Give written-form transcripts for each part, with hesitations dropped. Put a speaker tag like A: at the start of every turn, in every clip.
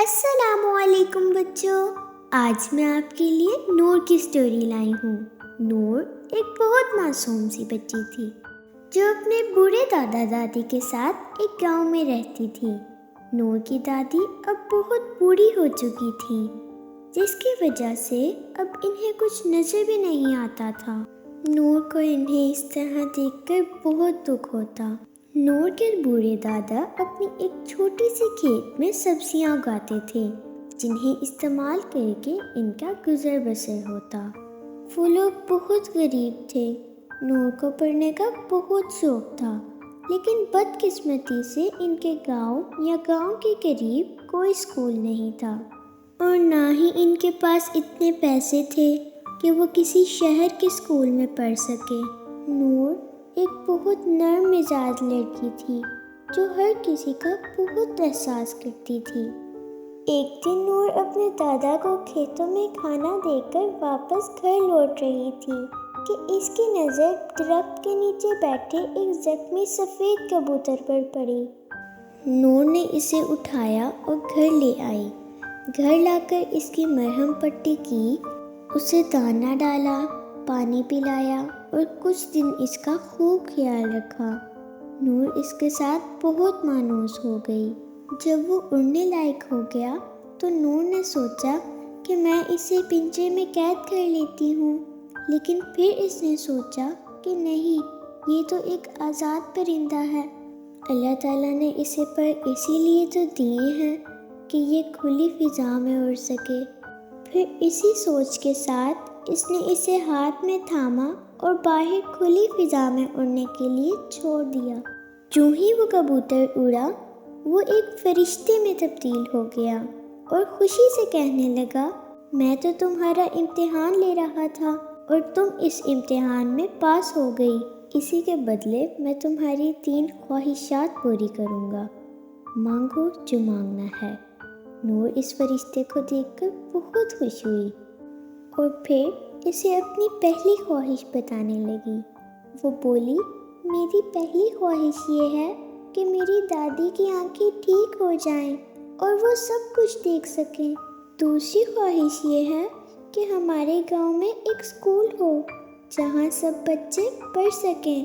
A: السلام علیکم بچوں، آج میں آپ کے لیے نور کی سٹوری لائی ہوں۔ نور ایک بہت معصوم سی بچی تھی جو اپنے بوڑھے دادا دادی کے ساتھ ایک گاؤں میں رہتی تھی۔ نور کی دادی اب بہت بوڑھی ہو چکی تھی، جس کی وجہ سے اب انہیں کچھ نظر بھی نہیں آتا تھا۔ نور کو انہیں اس طرح دیکھ کر بہت دکھ ہوتا۔ نور کے بوڑھے دادا اپنی ایک چھوٹی سی کھیت میں سبزیاں اگاتے تھے، جنہیں استعمال کر کے ان کا گزر بسر ہوتا۔ وہ لوگ بہت غریب تھے۔ نور کو پڑھنے کا بہت شوق تھا، لیکن بدقسمتی سے ان کے گاؤں یا گاؤں کے قریب کوئی اسکول نہیں تھا، اور نہ ہی ان کے پاس اتنے پیسے تھے کہ وہ کسی شہر کے اسکول میں پڑھ سکے۔ نور ایک بہت نرم مزاج لڑکی تھی جو ہر کسی کا بہت احساس کرتی تھی۔ ایک دن نور اپنے دادا کو کھیتوں میں کھانا دے کر واپس گھر لوٹ رہی تھی کہ اس کی نظر درخت کے نیچے بیٹھے ایک زخمی سفید کبوتر پر پڑی۔ نور نے اسے اٹھایا اور گھر لے آئی۔ گھر لا کر اس کی مرہم پٹی کی، اسے دانہ ڈالا، پانی پلایا اور کچھ دن اس کا خوب خیال رکھا۔ نور اس کے ساتھ بہت مانوس ہو گئی۔ جب وہ اڑنے لائق ہو گیا تو نور نے سوچا کہ میں اسے پنجرے میں قید کر لیتی ہوں، لیکن پھر اس نے سوچا کہ نہیں، یہ تو ایک آزاد پرندہ ہے۔ اللہ تعالیٰ نے اسے پر اسی لیے تو دیے ہیں کہ یہ کھلی فضا میں اڑ سکے۔ پھر اسی سوچ کے ساتھ اس نے اسے ہاتھ میں تھاما اور باہر کھلی فضا میں اڑنے کے لیے چھوڑ دیا۔ جو ہی وہ کبوتر اڑا، وہ ایک فرشتے میں تبدیل ہو گیا اور خوشی سے کہنے لگا، میں تو تمہارا امتحان لے رہا تھا اور تم اس امتحان میں پاس ہو گئی۔ اسی کے بدلے میں تمہاری 3 خواہشات پوری کروں گا۔ مانگو جو مانگنا ہے۔ نور اس فرشتے کو دیکھ کر بہت خوش ہوئی اور پھر اسے اپنی پہلی خواہش بتانے لگی۔ وہ بولی، میری پہلی خواہش یہ ہے کہ میری دادی کی آنکھیں ٹھیک ہو جائیں اور وہ سب کچھ دیکھ سکیں۔ دوسری خواہش یہ ہے کہ ہمارے گاؤں میں ایک اسکول ہو جہاں سب بچے پڑھ سکیں،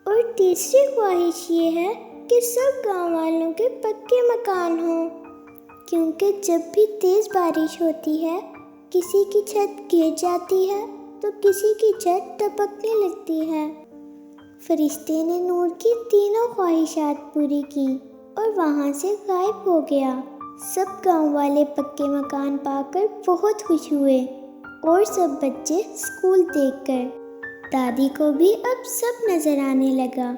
A: اور تیسری خواہش یہ ہے کہ سب گاؤں والوں کے پکے مکان ہوں، کیونکہ جب بھی تیز بارش ہوتی ہے کسی کی چھت گر جاتی ہے تو کسی کی چھت ٹپکنے لگتی ہے۔ فرشتے نے نور کی تینوں خواہشات پوری کی اور وہاں سے غائب ہو گیا۔ سب گاؤں والے پکے مکان پا کر بہت خوش ہوئے اور سب بچے اسکول دیکھ کر۔ دادی کو بھی اب سب نظر آنے لگا۔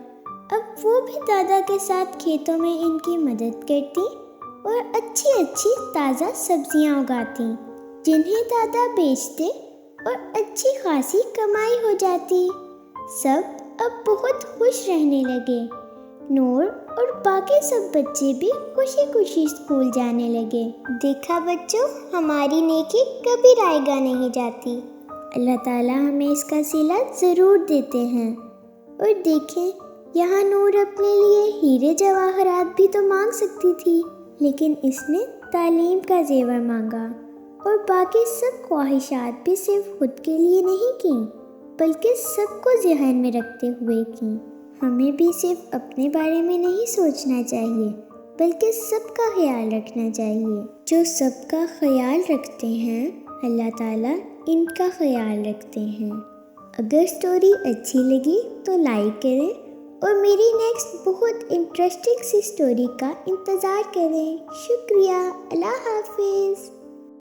A: اب وہ بھی دادا کے ساتھ کھیتوں میں ان کی مدد کرتی اور اچھی اچھی تازہ سبزیاں اگاتی، جنہیں دادا بیچتے اور اچھی خاصی کمائی ہو جاتی۔ سب اب بہت خوش رہنے لگے۔ نور اور باقی سب بچے بھی خوشی خوشی اسکول جانے لگے۔ دیکھا بچوں، ہماری نیکی کبھی رائے گاہ نہیں جاتی۔ اللہ تعالیٰ ہمیں اس کا صلہ ضرور دیتے ہیں۔ اور دیکھیں، یہاں نور اپنے لیے ہیرے جواہرات بھی تو مانگ سکتی تھی، لیکن اس نے تعلیم کا زیور مانگا، اور باقی سب خواہشات بھی صرف خود کے لیے نہیں کی، بلکہ سب کو ذہن میں رکھتے ہوئے کی۔ ہمیں بھی صرف اپنے بارے میں نہیں سوچنا چاہیے، بلکہ سب کا خیال رکھنا چاہیے۔ جو سب کا خیال رکھتے ہیں، اللہ تعالیٰ ان کا خیال رکھتے ہیں۔ اگر سٹوری اچھی لگی تو لائک کریں اور میری نیکسٹ بہت انٹرسٹنگ سی سٹوری کا انتظار کریں۔ شکریہ۔ اللہ حافظ۔